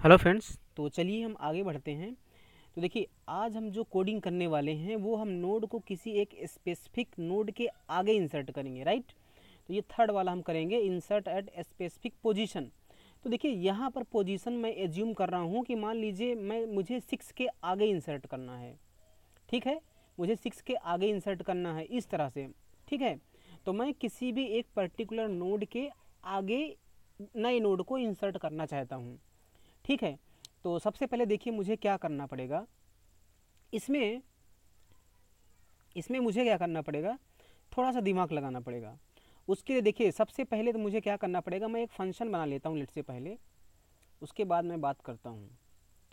Hello friends, तो चलिए हम आगे बढ़ते हैं। तो देखिए, आज हम जो कोडिंग करने वाले हैं वो हम नोड को किसी एक स्पेसिफिक नोड के आगे इंसर्ट करेंगे, राइट। तो ये थर्ड वाला हम करेंगे, इंसर्ट एट स्पेसिफिक पोजीशन। तो देखिए, यहाँ पर पोजीशन मैं एज्यूम कर रहा हूँ कि मान लीजिए मुझे 6 के आगे इंसर्ट करना है। ठीक है, मुझे 6 के आगे इंसर्ट करना है इस तरह से। ठीक है, तो मैं किसी भी एक पर्टिकुलर नोड के आगे नए नोड को इंसर्ट करना चाहता हूँ। ठीक है, तो सबसे पहले देखिए मुझे क्या करना पड़ेगा। इसमें इसमें मुझे क्या करना पड़ेगा, थोड़ा सा दिमाग लगाना पड़ेगा। उसके लिए देखिए, सबसे पहले तो मुझे क्या करना पड़ेगा, मैं एक फंक्शन बना लेता हूँ लेट से पहले, उसके बाद मैं बात करता हूँ।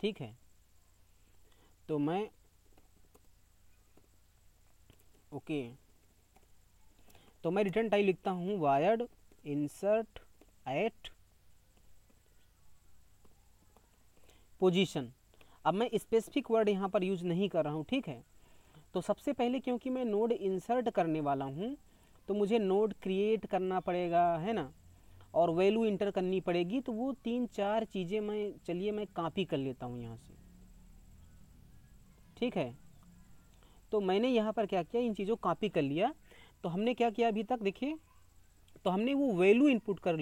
ठीक है, तो मैं ओके, तो मैं रिटर्न टाइप लिखता हूँ वायर्ड इंसर्ट एट पोजीशन। अब मैं स्पेसिफिक वर्ड यहाँ पर यूज नहीं कर रहा हूँ। ठीक है, तो सबसे पहले क्योंकि मैं नोड इंसर्ट करने वाला हूँ तो मुझे नोड क्रिएट करना पड़ेगा, है ना, और वैल्यू इंटर करनी पड़ेगी। तो वो 3-4 चीज़ें मैं कॉपी कर लेता हूँ यहाँ से। ठीक है, तो मैंने यहाँ पर क्या किया, इन चीज़ों को कॉपी कर लिया। तो हमने क्या किया अभी तक देखिए, तो हमने वो वैल्यू इनपुट कर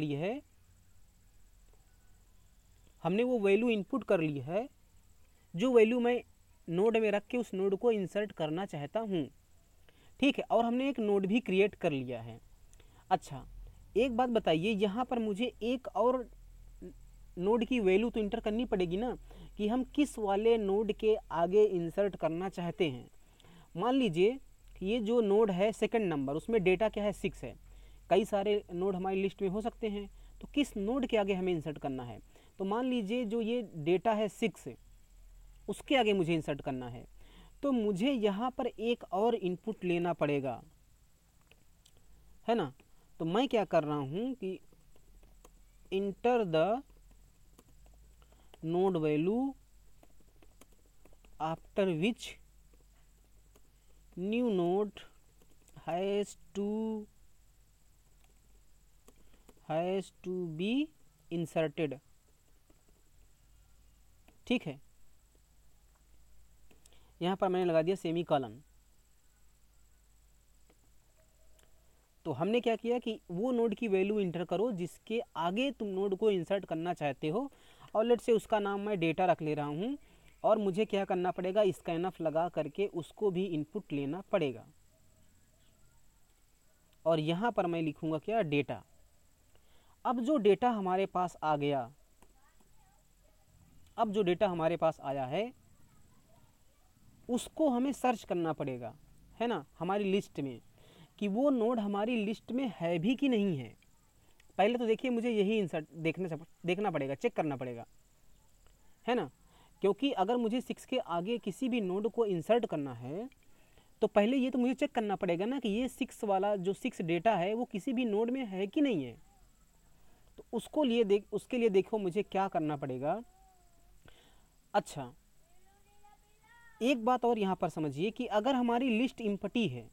ली है, जो वैल्यू मैं नोड में रख के उस नोड को इंसर्ट करना चाहता हूँ। ठीक है, और हमने एक नोड भी क्रिएट कर लिया है। अच्छा, एक बात बताइए, यहाँ पर मुझे एक और नोड की वैल्यू तो इंटर करनी पड़ेगी ना, कि हम किस वाले नोड के आगे इंसर्ट करना चाहते हैं। मान लीजिए ये जो नोड है सेकंड नंबर, उसमें डेटा क्या है, 6 है। कई सारे नोड हमारी लिस्ट में हो सकते हैं, तो किस नोड के आगे हमें इंसर्ट करना है। तो मान लीजिए जो ये डेटा है 6, उसके आगे मुझे इंसर्ट करना है। तो मुझे यहाँ पर एक और इनपुट लेना पड़ेगा, है ना। तो मैं क्या कर रहा हूँ कि enter the node value after which new node has to be inserted. ठीक है, यहाँ पर मैंने लगा दिया सेमी कॉलन। तो हमने क्या किया कि वो नोड की वैल्यू इंटर करो जिसके आगे तुम नोड को इंसर्ट करना चाहते हो, और लेट से उसका नाम मैं डेटा रख ले रहा हूँ। और मुझे क्या करना पड़ेगा, स्कैनफ लगा करके उसको भी इनपुट लेना पड़ेगा। और यहाँ पर मैं लिखूँगा क्या, डेटा। अब जो डेटा हमारे पास आ गया, अब जो डेटा हमारे पास आया है उसको हमें सर्च करना पड़ेगा, है ना, हमारी लिस्ट में, कि वो नोड हमारी लिस्ट में है भी कि नहीं है। पहले तो देखिए मुझे यही इंसर्ट देखना पड़ेगा, चेक करना पड़ेगा, है ना। क्योंकि अगर मुझे 6 के आगे किसी भी नोड को इंसर्ट करना है तो पहले ये तो मुझे चेक करना पड़ेगा ना कि ये 6 वाला जो 6 डेटा है वो किसी भी नोड में है कि नहीं है। तो उसके लिए देखो मुझे क्या करना पड़ेगा। अच्छा, एक बात और यहाँ पर समझिए कि अगर हमारी लिस्ट इम्पटी है,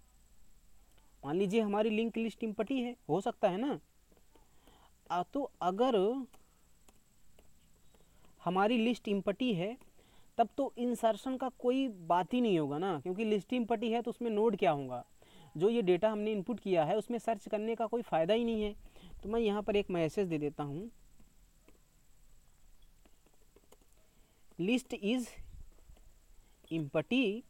मान लीजिए हमारी लिंक लिस्ट इम्पटी है, हो सकता है ना। तो अगर हमारी लिस्ट इम्पटी है तब तो इंसर्शन का कोई बात ही नहीं होगा ना, क्योंकि लिस्ट इम्पटी है तो उसमें नोड क्या होगा, जो ये डेटा हमने इनपुट किया है उसमें सर्च करने का कोई फ़ायदा ही नहीं है। तो मैं यहाँ पर एक मैसेज दे देता हूँ, list is empty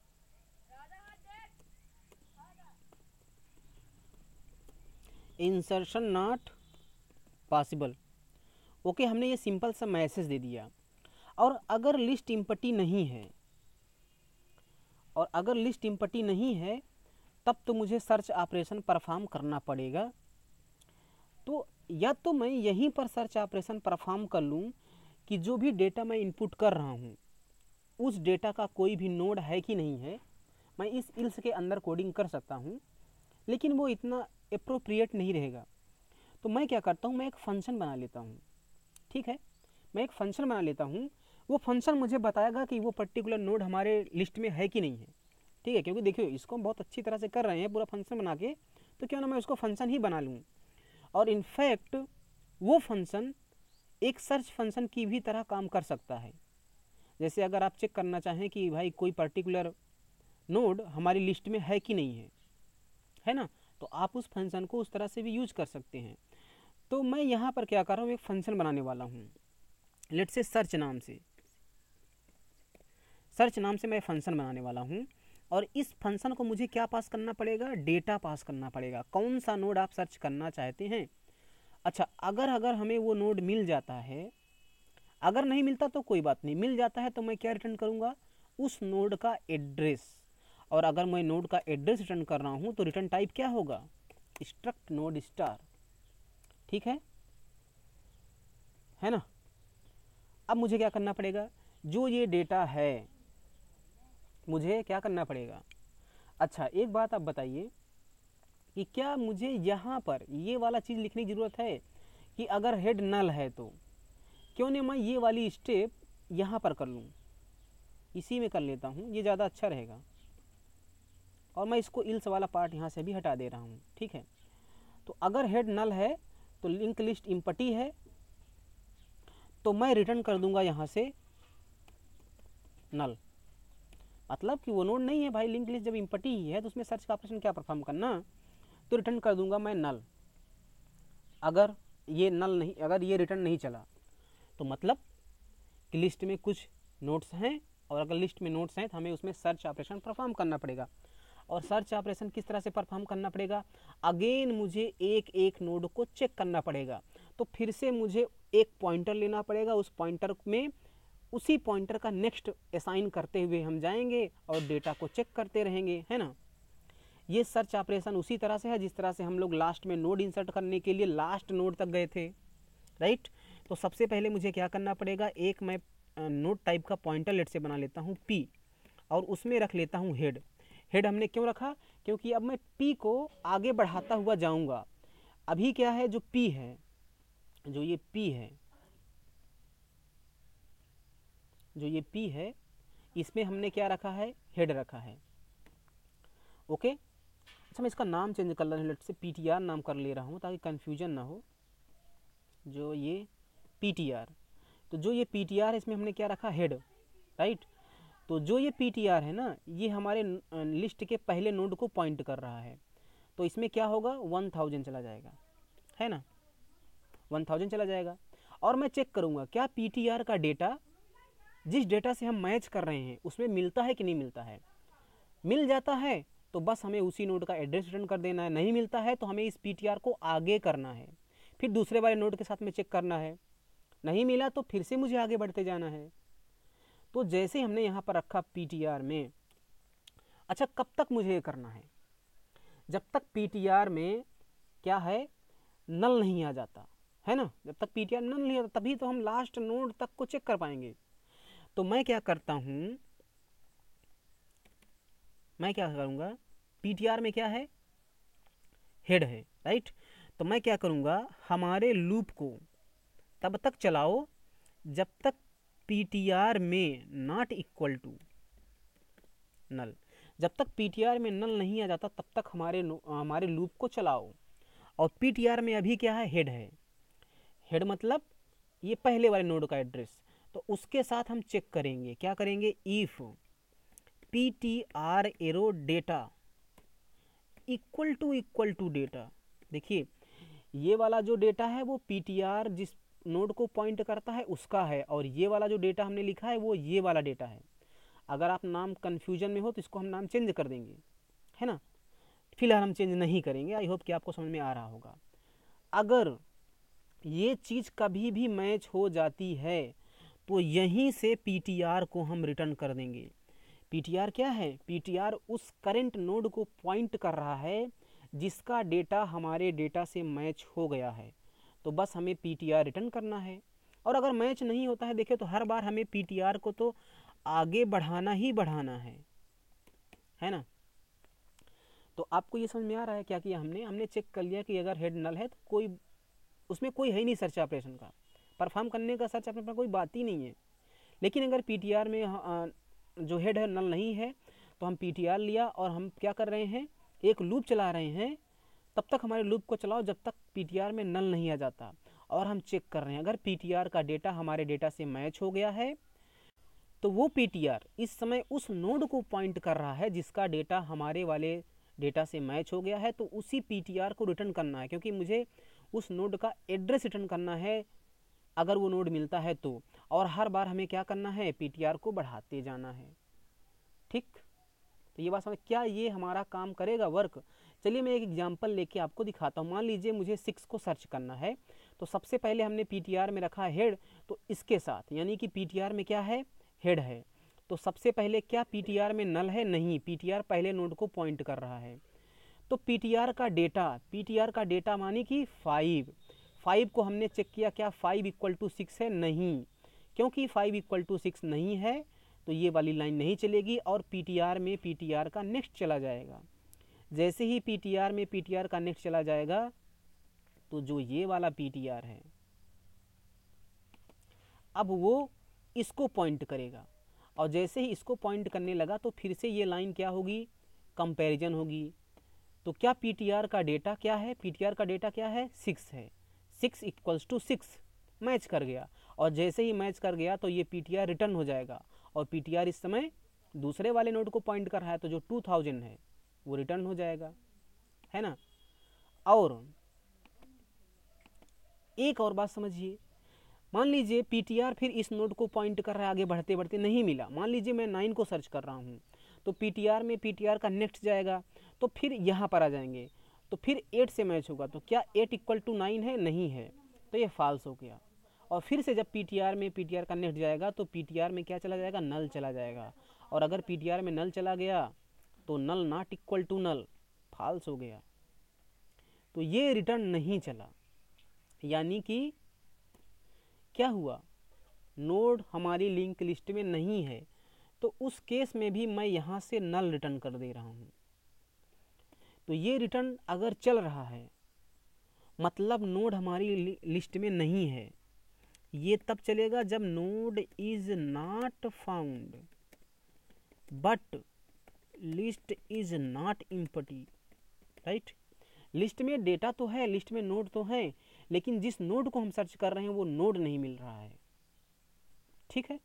insertion not possible. Okay, हमने ये सिंपल सा मैसेज दे दिया। और अगर लिस्ट इम्पटी नहीं है, तब तो मुझे सर्च ऑपरेशन परफॉर्म करना पड़ेगा। तो या तो मैं यहीं पर सर्च ऑपरेशन परफॉर्म कर लूँ कि जो भी डेटा मैं इनपुट कर रहा हूँ उस डेटा का कोई भी नोड है कि नहीं है। मैं इस इल्स के अंदर कोडिंग कर सकता हूँ, लेकिन वो इतना अप्रोप्रिएट नहीं रहेगा। तो मैं क्या करता हूँ, मैं एक फंक्शन बना लेता हूँ। ठीक है, मैं एक फंक्शन बना लेता हूँ, वो फंक्शन मुझे बताएगा कि वो पर्टिकुलर नोड हमारे लिस्ट में है कि नहीं है। ठीक है, क्योंकि देखिए इसको हम बहुत अच्छी तरह से कर रहे हैं पूरा फंक्शन बना के, तो क्यों ना मैं उसको फंक्शन ही बना लूँ। और इनफैक्ट वो फंक्शन एक सर्च फंक्शन की भी तरह काम कर सकता है। जैसे अगर आप चेक करना चाहें कि भाई कोई पर्टिकुलर नोड हमारी लिस्ट में है कि नहीं है ना, तो आप उस फंक्शन को उस तरह से भी यूज कर सकते हैं। तो मैं यहाँ पर क्या कर रहा हूँ, एक फंक्शन बनाने वाला हूँ, लेट से सर्च नाम से मैं फंक्शन बनाने वाला हूँ। और इस फंक्शन को मुझे क्या पास करना पड़ेगा, डेटा पास करना पड़ेगा, कौन सा नोड आप सर्च करना चाहते हैं। अच्छा, अगर हमें वो नोड मिल जाता है, अगर नहीं मिलता तो कोई बात नहीं, मिल जाता है तो मैं क्या रिटर्न करूँगा, उस नोड का एड्रेस। और अगर मैं नोड का एड्रेस रिटर्न कर रहा हूँ तो रिटर्न टाइप क्या होगा, स्ट्रक्ट नोड स्टार। ठीक है ना। अब मुझे क्या करना पड़ेगा, जो ये डेटा है मुझे क्या करना पड़ेगा। अच्छा, एक बात आप बताइए कि क्या मुझे यहाँ पर ये वाला चीज़ लिखने की ज़रूरत है कि अगर हेड नल है तो क्यों नहीं मैं ये वाली स्टेप यहाँ पर कर लूँ, इसी में कर लेता हूँ, ये ज़्यादा अच्छा रहेगा। और मैं इसको इल्स वाला पार्ट यहाँ से भी हटा दे रहा हूँ। ठीक है, तो अगर हेड नल है तो लिंक लिस्ट इम्पटी है, तो मैं रिटर्न कर दूंगा यहाँ से नल, मतलब कि वो नोड नहीं है भाई, लिंक लिस्ट जब इम्पटी ही है तो उसमें सर्च का ऑपरेशन क्या परफॉर्म करना, तो रिटर्न कर दूंगा मैं नल। अगर ये नल नहीं, अगर ये रिटर्न नहीं चला तो मतलब कि लिस्ट में कुछ नोट्स हैं, और अगर लिस्ट में नोट्स हैं तो हमें उसमें सर्च ऑपरेशन परफॉर्म करना पड़ेगा। और सर्च ऑपरेशन किस तरह से परफॉर्म करना पड़ेगा, अगेन मुझे एक एक नोड को चेक करना पड़ेगा। तो फिर से मुझे एक पॉइंटर लेना पड़ेगा, उस पॉइंटर में उसी पॉइंटर का नेक्स्ट असाइन करते हुए हम जाएंगे और डेटा को चेक करते रहेंगे, है ना। ये सर्च ऑपरेशन उसी तरह से है जिस तरह से हम लोग लास्ट में नोड इंसर्ट करने के लिए लास्ट नोड तक गए थे, राइट। तो सबसे पहले मुझे क्या करना पड़ेगा, एक मैं नोड टाइप का पॉइंटर लेट से बना लेता हूँ p, और उसमें रख लेता हूँ हेड। हेड हमने क्यों रखा, क्योंकि अब मैं p को आगे बढ़ाता हुआ जाऊँगा। अभी क्या है, जो p है, जो ये p है, इसमें हमने क्या रखा है, हेड रखा है। ओके, अच्छा मैं इसका नाम चेंज कर रहा हूँ, लेट से ptr नाम कर ले रहा हूँ ताकि कन्फ्यूजन ना हो। जो ये ptr, तो जो ये ptr है इसमें हमने क्या रखा, हेड, राइट। तो जो ये ptr है ना, ये हमारे लिस्ट के पहले नोड को पॉइंट कर रहा है, तो इसमें क्या होगा, 1000 चला जाएगा, है ना, 1000 चला जाएगा। और मैं चेक करूँगा क्या ptr का डेटा जिस डेटा से हम मैच कर रहे हैं उसमें मिलता है कि नहीं मिलता है। मिल जाता है तो बस हमें उसी नोड का एड्रेस रिटर्न कर देना है, नहीं मिलता है तो हमें इस ptr को आगे करना है, फिर दूसरे वाले नोड के साथ में चेक करना है, नहीं मिला तो फिर से मुझे आगे बढ़ते जाना है। तो जैसे हमने यहाँ पर रखा ptr में, अच्छा कब तक मुझे ये करना है, जब तक ptr में क्या है, नल नहीं आ जाता, है ना। जब तक ptr नल नहीं आता तभी तो हम लास्ट नोड तक को चेक कर पाएंगे। तो मैं क्या करता हूँ, मैं क्या करूँगा, ptr में क्या है, हेड है, राइट। तो मैं क्या करूँगा, हमारे लूप को तब तक चलाओ जब तक ptr में नॉट इक्वल टू नल, जब तक ptr में नल नहीं आ जाता तब तक हमारे लूप को चलाओ। और ptr में अभी क्या है, हेड है, हेड मतलब ये पहले वाले नोड का एड्रेस, तो उसके साथ हम चेक करेंगे, क्या करेंगे, if ptr arrow data equal to data. देखिए ये वाला जो डेटा है वो ptr जिस नोड को पॉइंट करता है उसका है, और ये वाला जो डेटा हमने लिखा है वो ये वाला डेटा है। अगर आप नाम कन्फ्यूजन में हो तो इसको हम नाम चेंज कर देंगे, है ना। फिलहाल हम चेंज नहीं करेंगे, आई होप कि आपको समझ में आ रहा होगा। अगर ये चीज़ कभी भी मैच हो जाती है तो यहीं से ptr को हम रिटर्न कर देंगे। ptr क्या है, ptr उस करंट नोड को पॉइंट कर रहा है जिसका डेटा हमारे डेटा से मैच हो गया है, तो बस हमें ptr रिटर्न करना है। और अगर मैच नहीं होता है, देखिए तो हर बार हमें ptr को तो आगे बढ़ाना ही बढ़ाना है ना। तो आपको ये समझ में आ रहा है क्या किया हमने चेक कर लिया कि अगर हेड नल है तो कोई उसमें कोई है ही नहीं सर्च ऑपरेशन का परफॉर्म करने का, सर्च ऑपरेशन का कोई बात ही नहीं है। लेकिन अगर ptr में जो हेड है नल नहीं है तो हम ptr लिया और हम क्या कर रहे हैं, एक लूप चला रहे हैं, तब तक हमारे लूप को चलाओ जब तक ptr में नल नहीं आ जाता। और हम चेक कर रहे हैं अगर पीटीआर का डेटा हमारे डेटा से मैच हो गया है तो वो पीटीआर इस समय उस नोड को पॉइंट कर रहा है जिसका डेटा हमारे वाले डेटा से मैच हो गया है, तो उसी पीटीआर को रिटर्न करना है, क्योंकि मुझे उस नोड का एड्रेस रिटर्न करना है अगर वो नोड मिलता है तो। और हर बार हमें क्या करना है, पीटीआर को बढ़ाते जाना है। ठीक, तो ये बात समझ, क्या ये हमारा काम करेगा वर्क? चलिए मैं एक एग्जांपल लेके आपको दिखाता हूँ। मान लीजिए मुझे 6 को सर्च करना है, तो सबसे पहले हमने पीटीआर में रखा हेड, तो इसके साथ यानी कि पीटीआर में क्या है, हेड है। तो सबसे पहले क्या पीटीआर में नल है? नहीं, पीटीआर पहले नोड को पॉइंट कर रहा है। तो पीटीआर का डेटा मानी कि 5 को हमने चेक किया, क्या 5 = 6 है? नहीं, क्योंकि 5 = 6 नहीं है तो ये वाली लाइन नहीं चलेगी और पीटीआर में पीटीआर का नेक्स्ट चला जाएगा। जैसे ही पीटीआर में पीटीआर का नेक्स्ट चला जाएगा तो जो ये वाला पीटीआर है अब वो इसको पॉइंट करेगा, और जैसे ही इसको पॉइंट करने लगा तो फिर से ये लाइन क्या होगी, कंपैरिजन होगी। तो क्या पीटीआर का डेटा क्या है, पीटीआर का डेटा क्या है, 6 है। 6 = 6 मैच कर गया, और जैसे ही मैच कर गया तो ये पीटीआर रिटर्न हो जाएगा, और पीटीआर इस समय दूसरे वाले नोड को पॉइंट कर रहा है, तो जो 2000 है वो रिटर्न हो जाएगा, है ना। और एक और बात समझिए, मान लीजिए पीटीआर फिर इस नोड को पॉइंट कर रहा है, आगे बढ़ते बढ़ते नहीं मिला। मान लीजिए मैं 9 को सर्च कर रहा हूँ, तो पीटीआर में पीटीआर का नेक्स्ट जाएगा, तो फिर यहाँ पर आ जाएंगे, तो फिर 8 से मैच होगा, तो क्या 8 = 9 है? नहीं है, तो ये फॉल्स हो गया। और फिर से जब पीटीआर में पीटीआर का नेक्स्ट जाएगा तो पीटीआर में क्या चला जाएगा, नल चला जाएगा। और अगर पीटीआर में नल चला गया तो null not equal to null, false हो गया, तो ये रिटर्न नहीं चला। यानी कि क्या हुआ, नोड हमारी लिंक लिस्ट में नहीं है, तो उस केस में भी मैं यहाँ से नल रिटर्न कर दे रहा हूँ। तो ये रिटर्न अगर चल रहा है मतलब नोड हमारी लिस्ट में नहीं है। ये तब चलेगा जब node is not found but list is not empty, right. List में डेटा तो है, लिस्ट में नोड तो है, लेकिन जिस नोड को हम सर्च कर रहे हैं वो नोड नहीं मिल रहा है। ठीक है,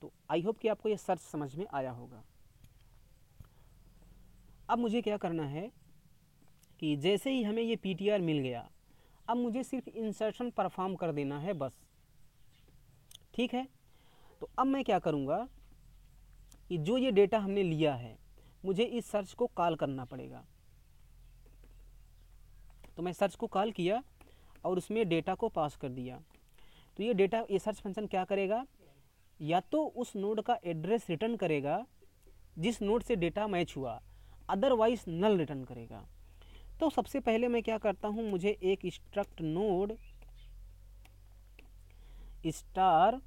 तो आई होप कि आपको ये सर्च समझ में आया होगा। अब मुझे क्या करना है कि जैसे ही हमें ये पीटीआर मिल गया, अब मुझे सिर्फ इंसर्शन परफॉर्म कर देना है बस। ठीक है, तो अब मैं क्या करूँगा कि जो ये डेटा हमने लिया है मुझे इस सर्च को कॉल करना पड़ेगा। तो मैं सर्च को कॉल किया और उसमें डेटा को पास कर दिया। तो ये डेटा, ये सर्च फंक्शन क्या करेगा, या तो उस नोड का एड्रेस रिटर्न करेगा जिस नोड से डेटा मैच हुआ, अदरवाइज नल रिटर्न करेगा। तो सबसे पहले मैं क्या करता हूँ, मुझे एक struct node star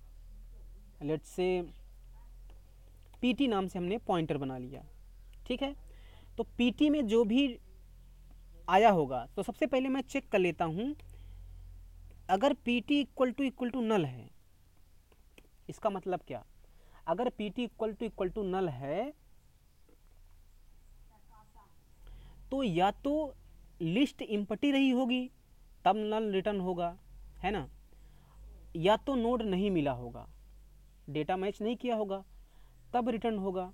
let's say PT नाम से हमने पॉइंटर बना लिया। ठीक है, तो पीटी में जो भी आया होगा तो सबसे पहले मैं चेक कर लेता हूँ अगर पीटी इक्वल टू नल है। इसका मतलब क्या, अगर पीटी इक्वल टू नल है तो या तो लिस्ट एम्प्टी रही होगी तब नल रिटर्न होगा, है ना, या तो नोड नहीं मिला होगा, डेटा मैच नहीं किया होगा तब रिटर्न होगा।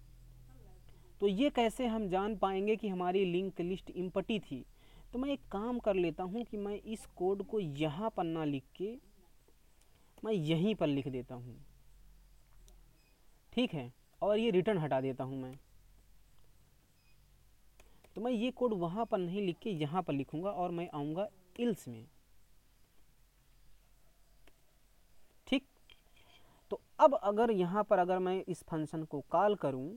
तो ये कैसे हम जान पाएंगे कि हमारी लिंक लिस्ट एम्प्टी थी? तो मैं एक काम कर लेता हूँ कि मैं इस कोड को यहाँ पर ना लिख के मैं यहीं पर लिख देता हूँ। ठीक है, और ये रिटर्न हटा देता हूँ मैं। तो मैं ये कोड वहाँ पर नहीं लिख के यहाँ पर लिखूँगा और मैं आऊँगा इल्स में। ठीक, तो अब अगर यहाँ पर अगर मैं इस फंक्शन को कॉल करूँ,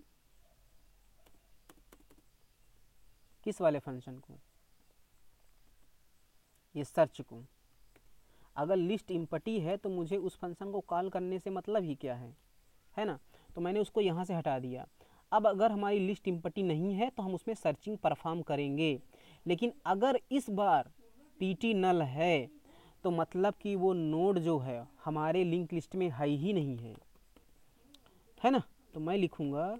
किस वाले फंक्शन को, ये सर्च को, अगर लिस्ट एम्प्टी है तो मुझे उस फंक्शन को कॉल करने से मतलब ही क्या है ना। तो मैंने उसको यहाँ से हटा दिया। अब अगर हमारी लिस्ट एम्प्टी नहीं है तो हम उसमें सर्चिंग परफॉर्म करेंगे, लेकिन अगर इस बार पीटी नल है तो मतलब कि वो नोड जो है हमारे लिंक लिस्ट में है ही नहीं है ना। तो मैं लिखूँगा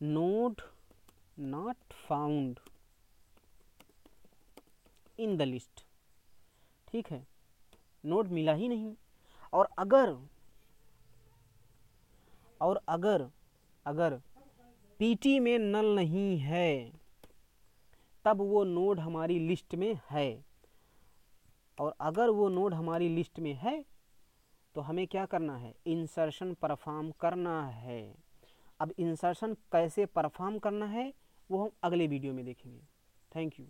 node not found in the list. ठीक है, नोड मिला ही नहीं। और अगर अगर पीटी में नल नहीं है तब वो नोड हमारी लिस्ट में है, और अगर वो नोड हमारी लिस्ट में है तो हमें क्या करना है, इंसर्शन परफॉर्म करना है। अब इंसर्शन कैसे परफॉर्म करना है वो हम अगले वीडियो में देखेंगे। Thank you.